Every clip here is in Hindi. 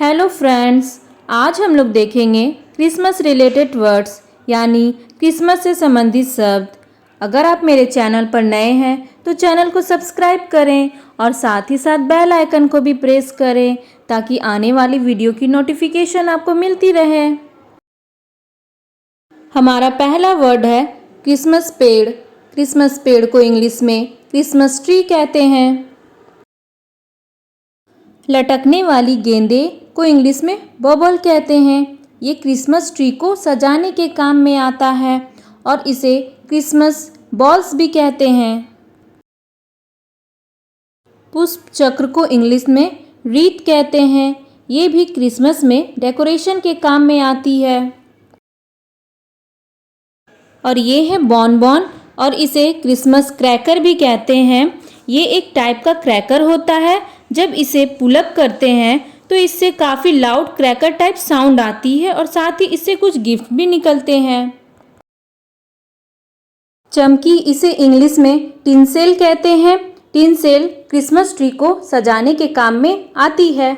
हेलो फ्रेंड्स, आज हम लोग देखेंगे क्रिसमस रिलेटेड वर्ड्स यानी क्रिसमस से संबंधित शब्द। अगर आप मेरे चैनल पर नए हैं तो चैनल को सब्सक्राइब करें और साथ ही साथ बेल आइकन को भी प्रेस करें ताकि आने वाली वीडियो की नोटिफिकेशन आपको मिलती रहे। हमारा पहला वर्ड है क्रिसमस पेड़। क्रिसमस पेड़ को इंग्लिश में क्रिसमस ट्री कहते हैं। लटकने वाली गेंदे को इंग्लिश में बबल कहते हैं। ये क्रिसमस ट्री को सजाने के काम में आता है और इसे क्रिसमस बॉल्स भी कहते हैं। पुष्प चक्र को इंग्लिश में रीथ कहते हैं। ये भी क्रिसमस में डेकोरेशन के काम में आती है। और ये है बॉनबॉन और इसे क्रिसमस क्रैकर भी कहते हैं। ये एक टाइप का क्रैकर होता है। जब इसे पुल अप करते हैं तो इससे काफ़ी लाउड क्रैकर टाइप साउंड आती है और साथ ही इससे कुछ गिफ्ट भी निकलते हैं। चमकी इसे इंग्लिश में टिनसेल कहते हैं। टिनसेल क्रिसमस ट्री को सजाने के काम में आती है।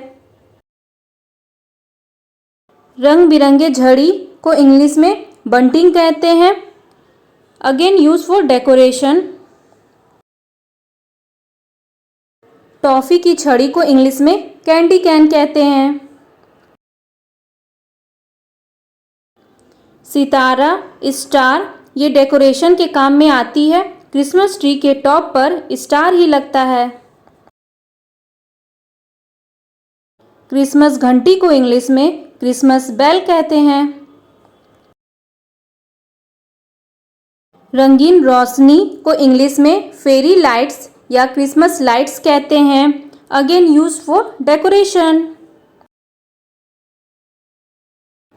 रंग बिरंगे झड़ी को इंग्लिश में बंटिंग कहते हैं। Again use for decoration. Toffee की छड़ी को इंग्लिश में कैंडी कैन कहते हैं। सितारा स्टार ये डेकोरेशन के काम में आती है। क्रिसमस ट्री के टॉप पर स्टार ही लगता है। क्रिसमस घंटी को इंग्लिश में क्रिसमस बेल कहते हैं। रंगीन रोशनी को इंग्लिश में फेरी लाइट्स या क्रिसमस लाइट्स कहते हैं। Again use for decoration.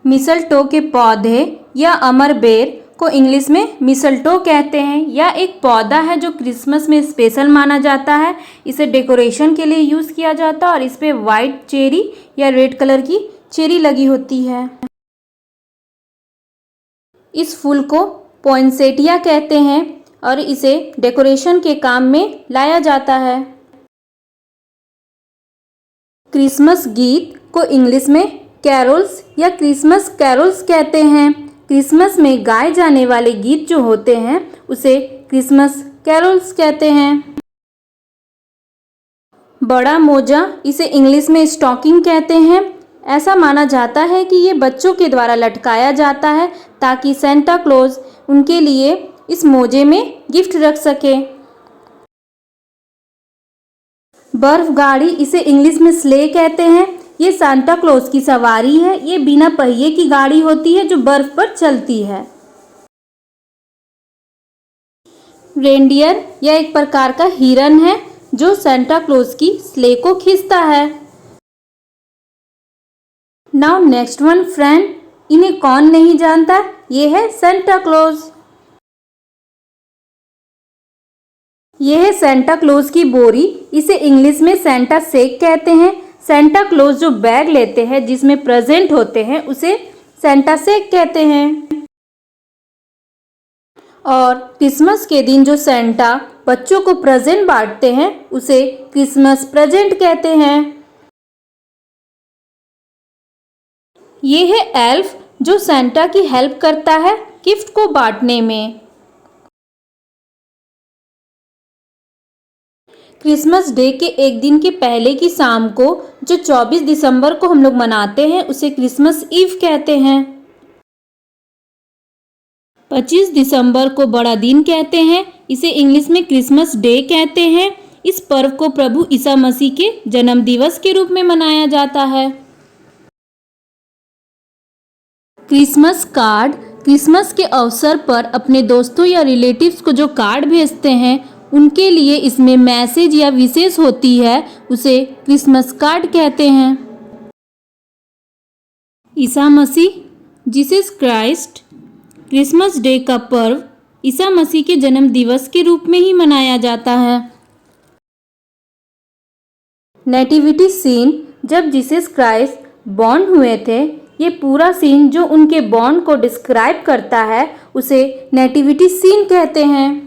Mistletoe के पौधे या अमर बेर को इंग्लिश में मिसलटो कहते हैं। यह एक पौधा है जो क्रिसमस में स्पेशल माना जाता है। इसे डेकोरेशन के लिए यूज़ किया जाता है और इस पे वाइट चेरी या रेड कलर की चेरी लगी होती है। इस फूल को पोइनसेटिया कहते हैं और इसे डेकोरेशन के काम में लाया जाता है। क्रिसमस गीत को इंग्लिश में कैरोल्स या क्रिसमस कैरोल्स कहते हैं। क्रिसमस में गाए जाने वाले गीत जो होते हैं उसे क्रिसमस कैरोल्स कहते हैं। बड़ा मोजा इसे इंग्लिश में स्टॉकिंग कहते हैं। ऐसा माना जाता है कि ये बच्चों के द्वारा लटकाया जाता है ताकि सेंटा क्लॉज उनके लिए इस मोजे में गिफ्ट रख सके। बर्फ गाड़ी इसे इंग्लिश में स्ले कहते हैं। ये सांता क्लॉज की सवारी है। ये बिना पहिए की गाड़ी होती है जो बर्फ पर चलती है। रेनडियर यह एक प्रकार का हिरन है जो सांता क्लॉज की स्ले को खींचता है। नाउ नेक्स्ट वन फ्रेंड, इन्हें कौन नहीं जानता, ये है सांता क्लॉज। यह है सांता क्लॉज की बोरी। इसे इंग्लिश में सांता सैक कहते हैं। सांता क्लॉज जो बैग लेते हैं जिसमें प्रेजेंट होते हैं उसे सांता सैक कहते हैं। और क्रिसमस के दिन जो सांता बच्चों को प्रेजेंट बांटते हैं उसे क्रिसमस प्रेजेंट कहते हैं। ये है एल्फ जो सांता की हेल्प करता है गिफ्ट को बांटने में। क्रिसमस डे के एक दिन के पहले की शाम को जो 24 दिसंबर को हम लोग मनाते हैं उसे क्रिसमस ईव कहते हैं। 25 दिसंबर को बड़ा दिन कहते हैं। इसे इंग्लिश में क्रिसमस डे कहते हैं। इस पर्व को प्रभु ईसा मसीह के जन्म दिवस के रूप में मनाया जाता है। क्रिसमस कार्ड क्रिसमस के अवसर पर अपने दोस्तों या रिलेटिव्स को जो कार्ड भेजते हैं उनके लिए इसमें मैसेज या विशेष होती है, उसे क्रिसमस कार्ड कहते हैं। Isa Masih Jesus Christ Christmas day का पर्व ईसा मसीह के जन्म दिवस के रूप में ही मनाया जाता है। नेटिविटी सीन जब जीसस क्राइस्ट बॉर्न हुए थे, ये पूरा सीन जो उनके बॉर्न को डिस्क्राइब करता है उसे नेटिविटी सीन कहते हैं।